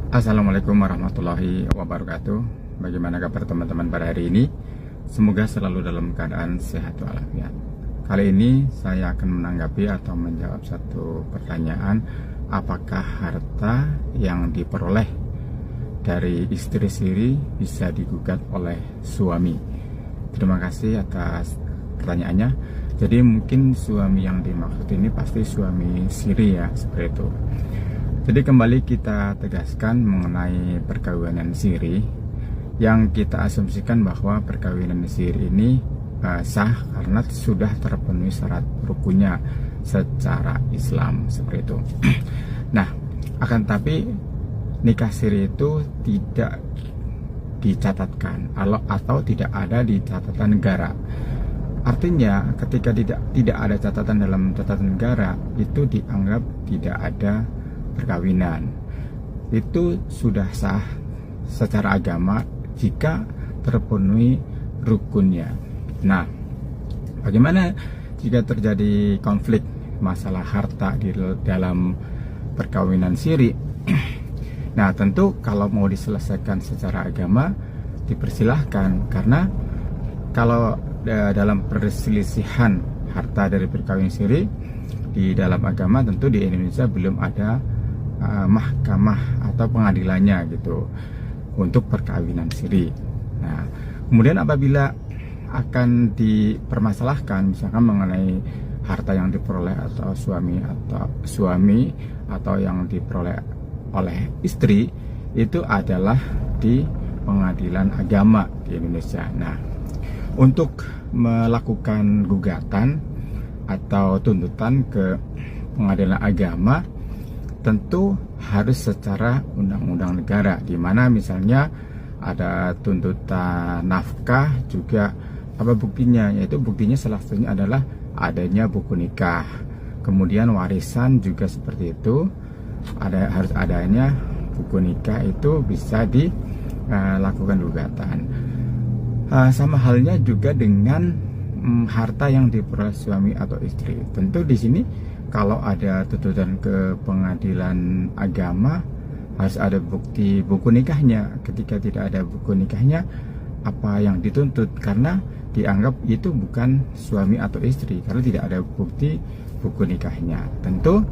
Assalamualaikum warahmatullahi wabarakatuh. Bagaimana kabar teman-teman pada hari ini? Semoga selalu dalam keadaan sehat walafiat. Kali ini saya akan menanggapi atau menjawab satu pertanyaan. Apakah harta yang diperoleh dari istri sendiri bisa digugat oleh suami? Terima kasih atas pertanyaannya. Jadi mungkin suami yang dimaksud ini pasti suami siri ya, seperti itu. Jadi kembali kita tegaskan mengenai perkawinan siri, yang kita asumsikan bahwa perkawinan siri ini sah karena sudah terpenuhi syarat rukunnya secara Islam, seperti itu. Nah, akan tapi nikah siri itu tidak dicatatkan atau tidak ada di catatan negara. Artinya ketika tidak ada catatan dalam catatan negara, itu dianggap tidak ada perkawinan. Itu sudah sah secara agama jika terpenuhi rukunnya. Nah, bagaimana jika terjadi konflik masalah harta di dalam perkawinan siri? Nah, tentu kalau mau diselesaikan secara agama dipersilahkan, karena kalau dalam perselisihan harta dari perkawinan siri di dalam agama, tentu di Indonesia belum ada mahkamah atau pengadilannya gitu untuk perkawinan siri. Nah, kemudian apabila akan dipermasalahkan misalkan mengenai harta yang diperoleh atau suami atau yang diperoleh oleh istri, itu adalah di pengadilan agama di Indonesia. Nah, untuk melakukan gugatan atau tuntutan ke pengadilan agama tentu harus secara undang-undang negara, di mana misalnya ada tuntutan nafkah juga apa buktinya, yaitu buktinya salah satunya adalah adanya buku nikah. Kemudian warisan juga seperti itu, harus adanya buku nikah, itu bisa dilakukan gugatan. Sama halnya juga dengan harta yang diperoleh suami atau istri. Tentu di sini kalau ada tuntutan ke pengadilan agama harus ada bukti buku nikahnya. Ketika tidak ada buku nikahnya, apa yang dituntut? Karena dianggap itu bukan suami atau istri karena tidak ada bukti buku nikahnya. Tentu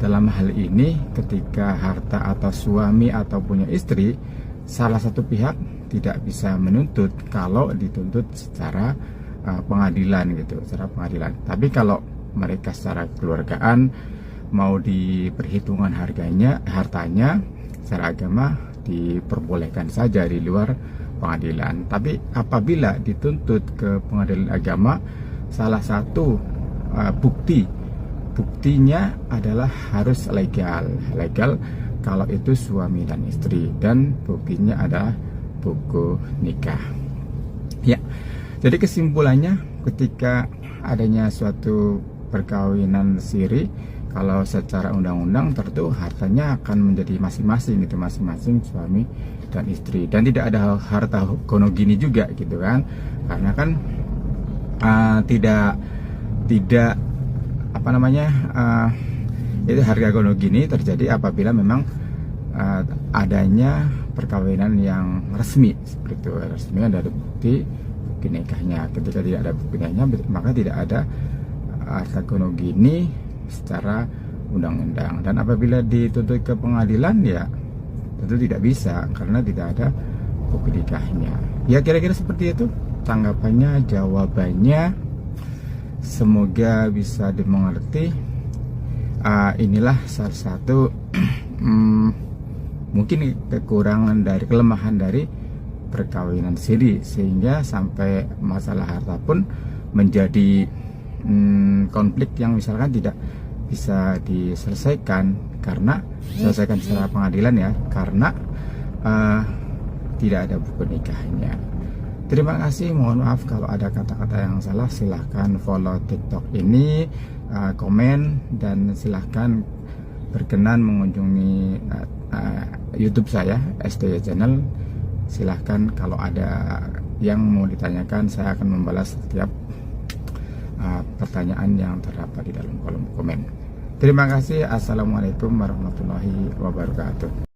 dalam hal ini ketika harta atau suami atau punya istri, salah satu pihak tidak bisa menuntut kalau dituntut secara pengadilan gitu, secara pengadilan. Tapi kalau mereka secara keluargaan mau diperhitungkan hartanya secara agama diperbolehkan saja di luar pengadilan. Tapi apabila dituntut ke pengadilan agama, salah satu buktinya adalah harus legal kalau itu suami dan istri, dan buktinya adalah buku nikah. Ya, jadi kesimpulannya ketika adanya suatu perkawinan siri, kalau secara undang-undang tentu hartanya akan menjadi masing-masing gitu, masing-masing suami dan istri, dan tidak ada harta gono gini juga gitu kan, karena kan tidak itu harga gono gini terjadi apabila memang adanya perkawinan yang resmi, seperti itu, resmi ada bukti nikahnya. Ketika tidak ada bukti nikahnya, maka tidak ada harta gono gini secara undang-undang. Dan apabila dituntut ke pengadilan, ya tentu tidak bisa karena tidak ada bukti nikahnya. Ya kira-kira seperti itu tanggapannya, jawabannya. Semoga bisa dimengerti. Inilah salah satu mungkin kelemahan dari perkawinan siri, sehingga sampai masalah harta pun menjadi konflik yang misalkan tidak bisa diselesaikan secara pengadilan ya, karena tidak ada buku nikahnya. Terima kasih, mohon maaf kalau ada kata-kata yang salah. Silahkan follow TikTok ini, komen, dan silahkan berkenan mengunjungi YouTube saya, STY Channel. Silahkan kalau ada yang mau ditanyakan, saya akan membalas setiap pertanyaan yang terdapat di dalam kolom komen. Terima kasih. Assalamualaikum warahmatullahi wabarakatuh.